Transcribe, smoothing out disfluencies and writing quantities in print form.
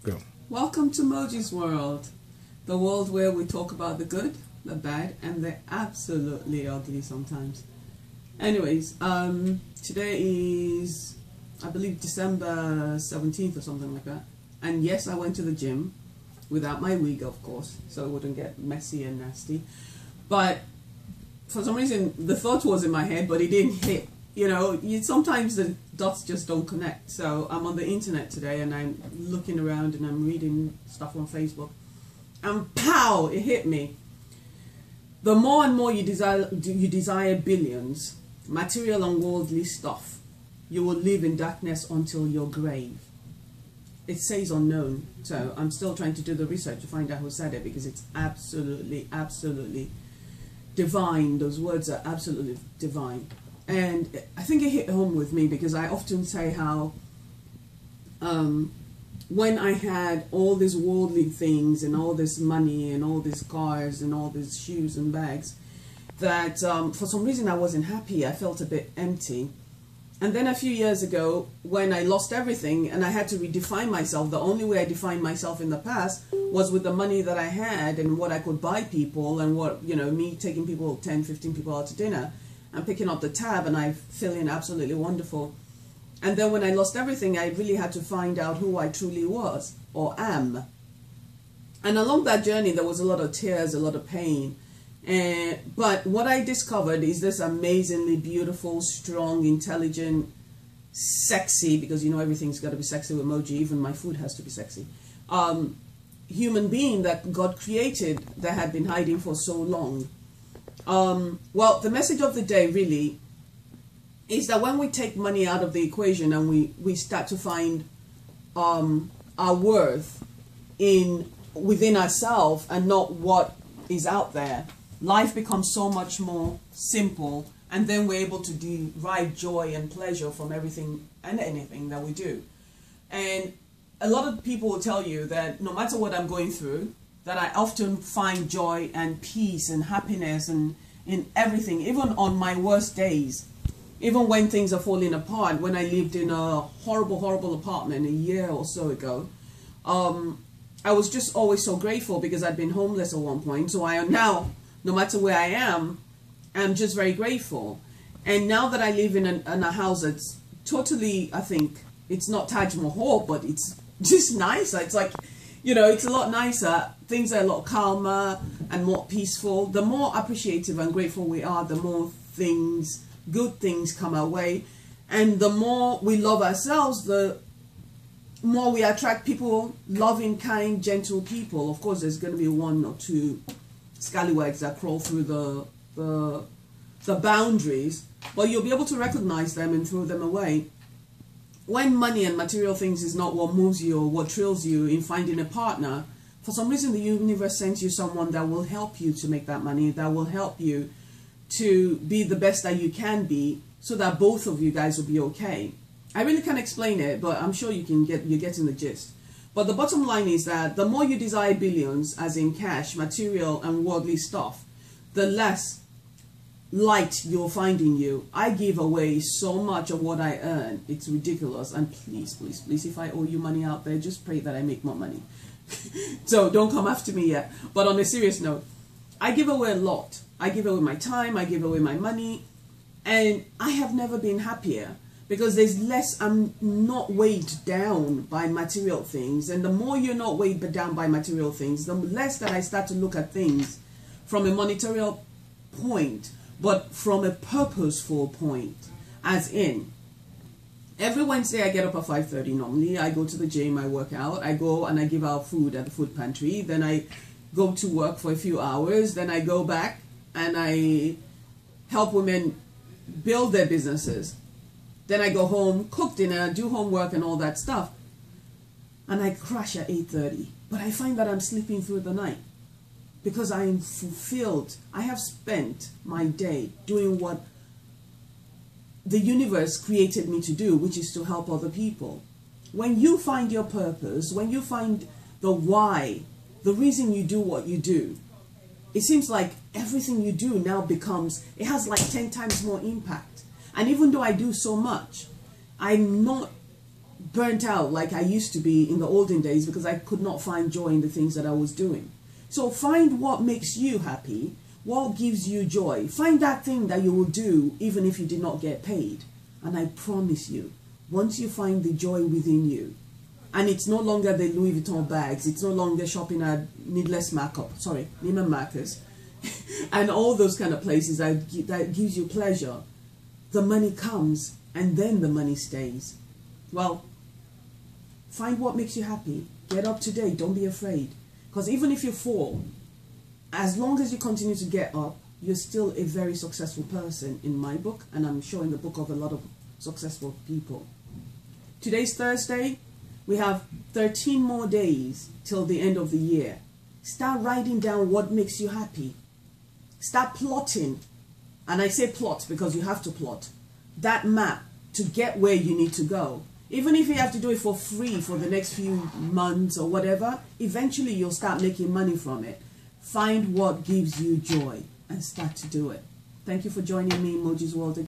Go. Welcome to Moji's world, the world where we talk about the good, the bad, and the absolutely ugly sometimes. Anyways, today is, I believe, December 17th or something like that. And yes, I went to the gym without my wig, of course, so it wouldn't get messy and nasty. But for some reason, the thought was in my head, but it didn't hit. You know, sometimes the dots just don't connect. So I'm on the internet today and I'm looking around and I'm reading stuff on Facebook. And pow, it hit me. The more and more you desire billions, material and worldly stuff, you will live in darkness until your grave. It says unknown, so I'm still trying to do the research to find out who said it, because it's absolutely, absolutely divine. Those words are absolutely divine. And I think it hit home with me because I often say how when I had all these worldly things and all this money and all these cars and all these shoes and bags, that for some reason I wasn't happy. I felt a bit empty. And then a few years ago, when I lost everything and I had to redefine myself, the only way I defined myself in the past was with the money that I had and what I could buy people and what, you know, me taking people, 10, 15 people out to dinner and picking up the tab and I feeling absolutely wonderful. And then when I lost everything, I really had to find out who I truly was or am. And along that journey, there was a lot of tears, a lot of pain. But what I discovered is this amazingly beautiful, strong, intelligent, sexy, because you know everything's got to be sexy with Moji, even my food has to be sexy, human being that God created that had been hiding for so long. Well, the message of the day really is that when we take money out of the equation and we start to find our worth within ourselves and not what is out there, life becomes so much more simple, and then we're able to derive joy and pleasure from everything and anything that we do. And a lot of people will tell you that no matter what I'm going through, that I often find joy and peace and happiness and in everything, even on my worst days, even when things are falling apart. When I lived in a horrible, horrible apartment a year or so ago, I was just always so grateful because I'd been homeless at one point. So I am now, no matter where I am, I'm just very grateful. And now that I live in a house that's totally, I think, it's not Taj Mahal, but it's just nicer. It's like, you know, it's a lot nicer. Things are a lot calmer and more peaceful. The more appreciative and grateful we are, the more things, good things come our way. And the more we love ourselves, the more we attract people, loving, kind, gentle people. Of course, there's going to be one or two scallywags that crawl through the boundaries, but you'll be able to recognize them and throw them away. When money and material things is not what moves you or what thrills you in finding a partner, for some reason the universe sends you someone that will help you to make that money, that will help you to be the best that you can be, so that both of you guys will be okay. I really can't explain it, but I'm sure you're getting the gist. But the bottom line is that the more you desire billions, as in cash, material, and worldly stuff, the less light you'll find in you. I give away so much of what I earn. It's ridiculous. And please, please, please, if I owe you money out there, just pray that I make more money. So don't come after me yet. But on a serious note, I give away a lot. I give away my time. I give away my money. And I have never been happier, because there's less, I'm not weighed down by material things. And the more you're not weighed down by material things, the less that I start to look at things from a monetary point, but from a purposeful point. As in, every Wednesday I get up at 5:30 normally. I go to the gym, I work out, I go and I give out food at the food pantry. Then I go to work for a few hours. Then I go back and I help women build their businesses. Then I go home, cook dinner, do homework and all that stuff. And I crash at 8:30. But I find that I'm sleeping through the night because I am fulfilled. I have spent my day doing what the universe created me to do, which is to help other people. When you find your purpose, when you find the why, the reason you do what you do, it seems like everything you do now becomes, it has like 10 times more impact. And even though I do so much, I'm not burnt out like I used to be in the olden days because I could not find joy in the things that I was doing. So find what makes you happy, what gives you joy. Find that thing that you will do even if you did not get paid. And I promise you, once you find the joy within you, and it's no longer the Louis Vuitton bags, it's no longer shopping at Needless Makeup, sorry, Neiman Marcus, and all those kind of places that gives you pleasure, the money comes and then the money stays. Well, find what makes you happy. Get up today. Don't be afraid. Because even if you fall, as long as you continue to get up, you're still a very successful person in my book, and I'm sure in the book of a lot of successful people. Today's Thursday. We have 13 more days till the end of the year. Start writing down what makes you happy. Start plotting. And I say plot because you have to plot that map to get where you need to go. Even if you have to do it for free for the next few months or whatever, eventually you'll start making money from it. Find what gives you joy and start to do it. Thank you for joining me in Moji's World.